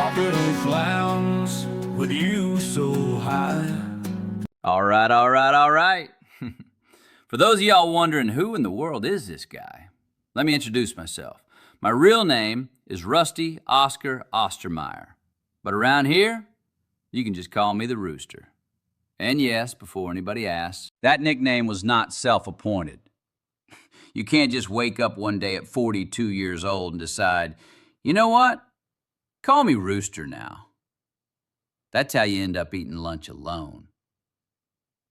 tropical clowns with you so high. All right. For those of y'all wondering who in the world is this guy, let me introduce myself. My real name is Rusty Oscar Ostermeyer, but around here, you can just call me the Rooster. And yes, before anybody asks, that nickname was not self-appointed. You can't just wake up one day at 42 years old and decide, you know what? Call me Rooster now. That's how you end up eating lunch alone.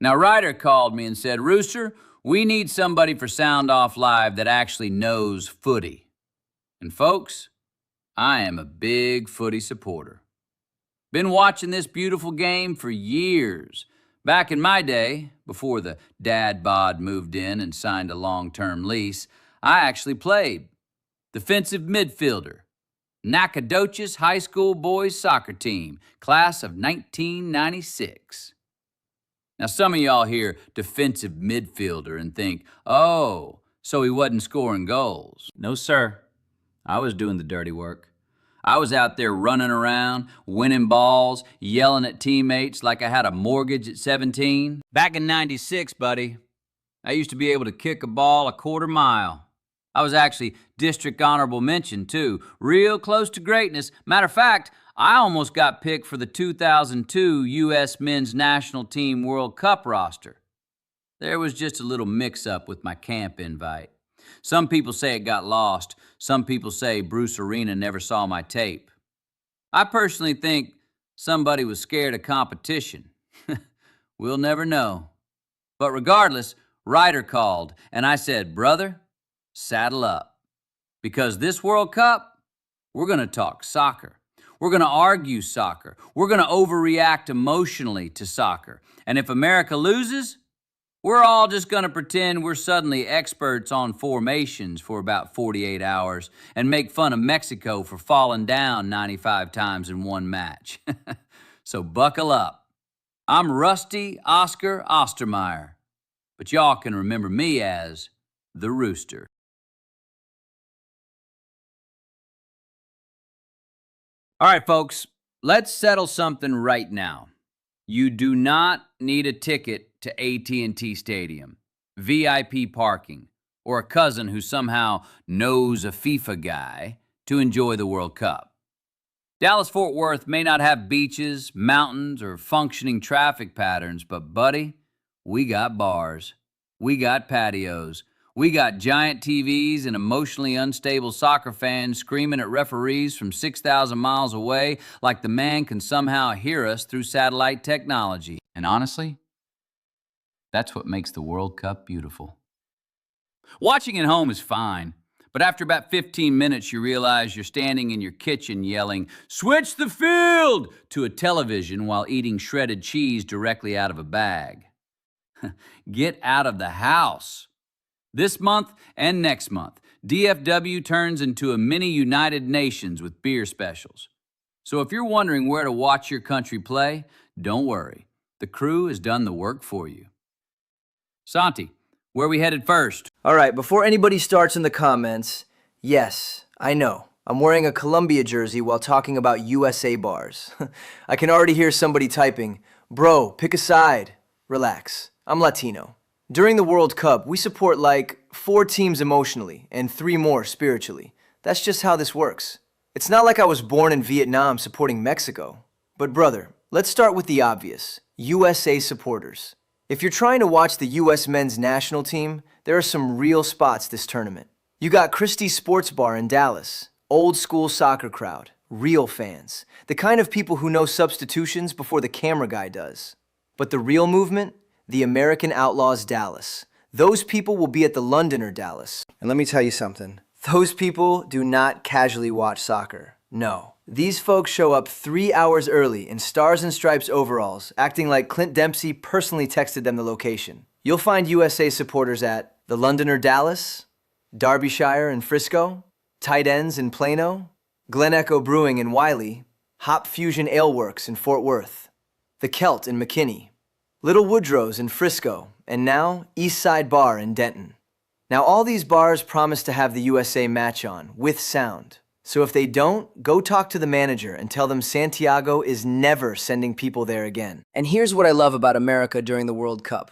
Now, Ryder called me and said, Rooster, we need somebody for Sound Off Live that actually knows footy. And folks, I am a big footy supporter. Been watching this beautiful game for years. Back in my day, before the dad bod moved in and signed a long-term lease, I actually played defensive midfielder, Nacogdoches High School boys soccer team, class of 1996. Now, some of y'all hear defensive midfielder and think, oh, so he wasn't scoring goals. No, sir. I was doing the dirty work. I was out there running around, winning balls, yelling at teammates like I had a mortgage at 17. Back in 96, buddy, I used to be able to kick a ball a quarter mile. I was actually district honorable mention, too. Real close to greatness. Matter of fact, I almost got picked for the 2002 U.S. Men's National Team World Cup roster. There was just a little mix-up with my camp invite. Some people say it got lost. Some people say Bruce Arena never saw my tape. I personally think somebody was scared of competition. We'll never know. But regardless, Ryder called, and I said, brother, saddle up. Because this World Cup, we're going to talk soccer. We're going to argue soccer. We're going to overreact emotionally to soccer. And if America loses, we're all just going to pretend we're suddenly experts on formations for about 48 hours and make fun of Mexico for falling down 95 times in one match. So buckle up. I'm Rusty Oscar Ostermeyer, but y'all can remember me as the Rooster. All right, folks, let's settle something right now. You do not need a ticket to AT&T Stadium, VIP parking, or a cousin who somehow knows a FIFA guy to enjoy the World Cup. Dallas-Fort Worth may not have beaches, mountains, or functioning traffic patterns, but buddy, we got bars, we got patios, we got giant TVs and emotionally unstable soccer fans screaming at referees from 6,000 miles away like the man can somehow hear us through satellite technology. And honestly, that's what makes the World Cup beautiful. Watching at home is fine, but after about 15 minutes, you realize you're standing in your kitchen yelling, "Switch the field!" to a television while eating shredded cheese directly out of a bag. Get out of the house. This month and next month, DFW turns into a mini United Nations with beer specials. So if you're wondering where to watch your country play, don't worry. The crew has done the work for you. Santi, where are we headed first? All right, before anybody starts in the comments, yes, I know. I'm wearing a Columbia jersey while talking about USA bars. I can already hear somebody typing, "Bro, pick a side." Relax, I'm Latino. During the World Cup, we support like 4 teams emotionally and 3 more spiritually. That's just how this works. It's not like I was born in Vietnam supporting Mexico. But brother, let's start with the obvious, USA supporters. If you're trying to watch the US men's national team, there are some real spots this tournament. You got Christie's Sports Bar in Dallas, old school soccer crowd, real fans, the kind of people who know substitutions before the camera guy does. But the real movement? The American Outlaws Dallas. Those people will be at the Londoner Dallas. And let me tell you something. Those people do not casually watch soccer. No. These folks show up 3 hours early in Stars and Stripes overalls, acting like Clint Dempsey personally texted them the location. You'll find USA supporters at the Londoner Dallas, Derbyshire in Frisco, Tight Ends in Plano, Glen Echo Brewing in Wiley, Hop Fusion Ale Works in Fort Worth, the Celt in McKinney, Little Woodrow's in Frisco, and now East Side Bar in Denton. Now all these bars promise to have the USA match on, with sound. So if they don't, go talk to the manager and tell them Santiago is never sending people there again. And here's what I love about America during the World Cup.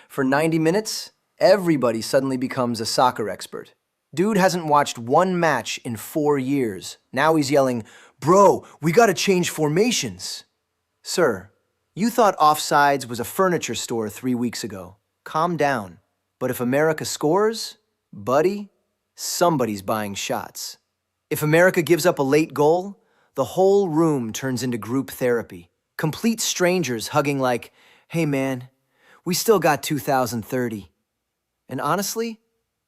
For 90 minutes, everybody suddenly becomes a soccer expert. Dude hasn't watched one match in 4 years. Now he's yelling, "Bro, we gotta change formations." Sir, you thought Offsides was a furniture store 3 weeks ago. Calm down. But if America scores, buddy, somebody's buying shots. If America gives up a late goal, the whole room turns into group therapy. Complete strangers hugging like, "Hey man, we still got 2030. And honestly,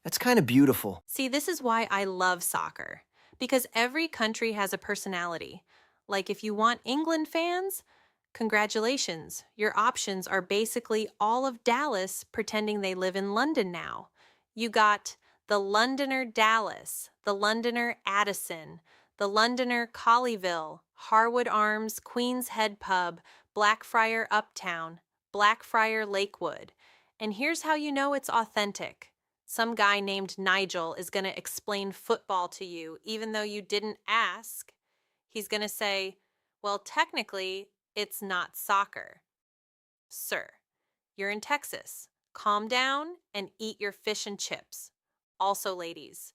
that's kind of beautiful. See, this is why I love soccer. Because every country has a personality. Like if you want England fans, congratulations. Your options are basically all of Dallas pretending they live in London now. You got the Londoner Dallas, the Londoner Addison, the Londoner Colleyville, Harwood Arms, Queen's Head Pub, Blackfriar Uptown, Blackfriar Lakewood. And here's how you know it's authentic. Some guy named Nigel is going to explain football to you even though you didn't ask. He's going to say, well, technically, it's not soccer. Sir, you're in Texas. Calm down and eat your fish and chips. Also, ladies,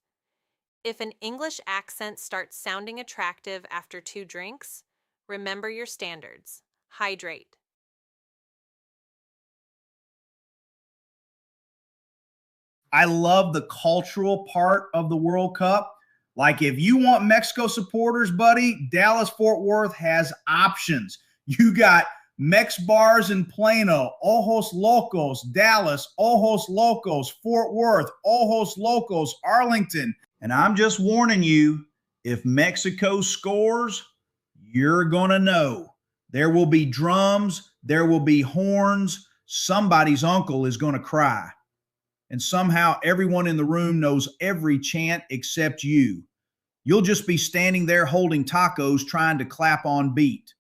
if an English accent starts sounding attractive after 2 drinks, remember your standards. Hydrate. I love the cultural part of the World Cup. Like if you want Mexico supporters, buddy, Dallas-Fort Worth has options. You got Mex bars in Plano, Ojos Locos, Dallas, Ojos Locos, Fort Worth, Ojos Locos, Arlington. And I'm just warning you, if Mexico scores, you're going to know. There will be drums, there will be horns, somebody's uncle is going to cry. And somehow everyone in the room knows every chant except you. You'll just be standing there holding tacos trying to clap on beat.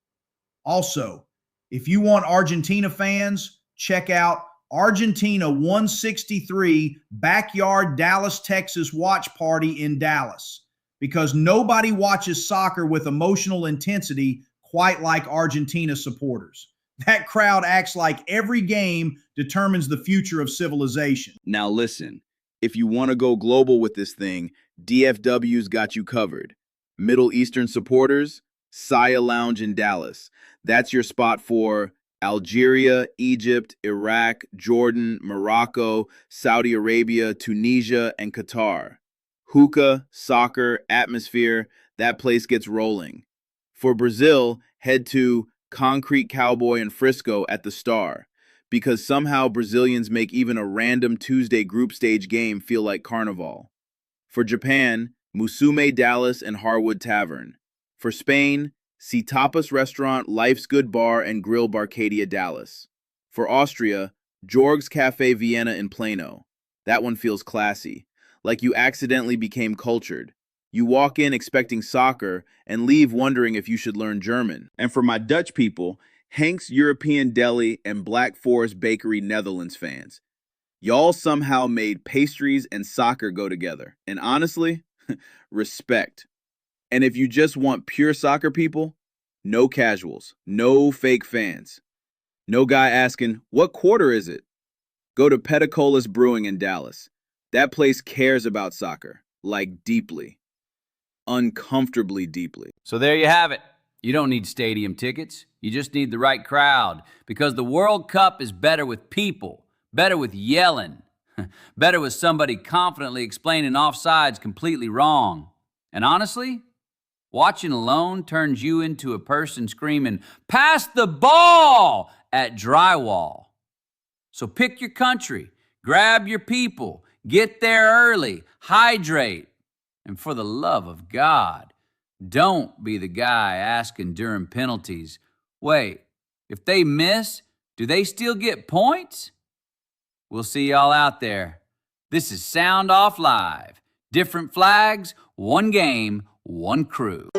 Also, if you want Argentina fans, check out Argentina 163 Backyard Dallas, Texas Watch Party in Dallas, because nobody watches soccer with emotional intensity quite like Argentina supporters. That crowd acts like every game determines the future of civilization. Now listen, if you want to go global with this thing, DFW's got you covered. Middle Eastern supporters, Saya Lounge in Dallas. That's your spot for Algeria, Egypt, Iraq, Jordan, Morocco, Saudi Arabia, Tunisia, and Qatar. Hookah, soccer, atmosphere, that place gets rolling. For Brazil, head to Concrete Cowboy and Frisco at the Star, because somehow Brazilians make even a random Tuesday group stage game feel like carnival. For Japan, Musume Dallas and Harwood Tavern. For Spain, see Tapas Restaurant, Life's Good Bar, and Grill Barcadia Dallas. For Austria, Jorg's Cafe Vienna in Plano. That one feels classy, like you accidentally became cultured. You walk in expecting soccer and leave wondering if you should learn German. And for my Dutch people, Hank's European Deli and Black Forest Bakery Netherlands fans. Y'all somehow made pastries and soccer go together. And honestly, respect. And if you just want pure soccer people, no casuals, no fake fans. No guy asking, what quarter is it? Go to Petticolas Brewing in Dallas. That place cares about soccer, like deeply. Uncomfortably deeply. So there you have it. You don't need stadium tickets. You just need the right crowd, because the World Cup is better with people, better with yelling, better with somebody confidently explaining offsides completely wrong. And honestly, watching alone turns you into a person screaming, "Pass the ball!" at drywall. So pick your country, grab your people, get there early, hydrate, and for the love of God, don't be the guy asking during penalties, wait, if they miss, do they still get points? We'll see y'all out there. This is Sound Off Live. Different flags, one game, one crew.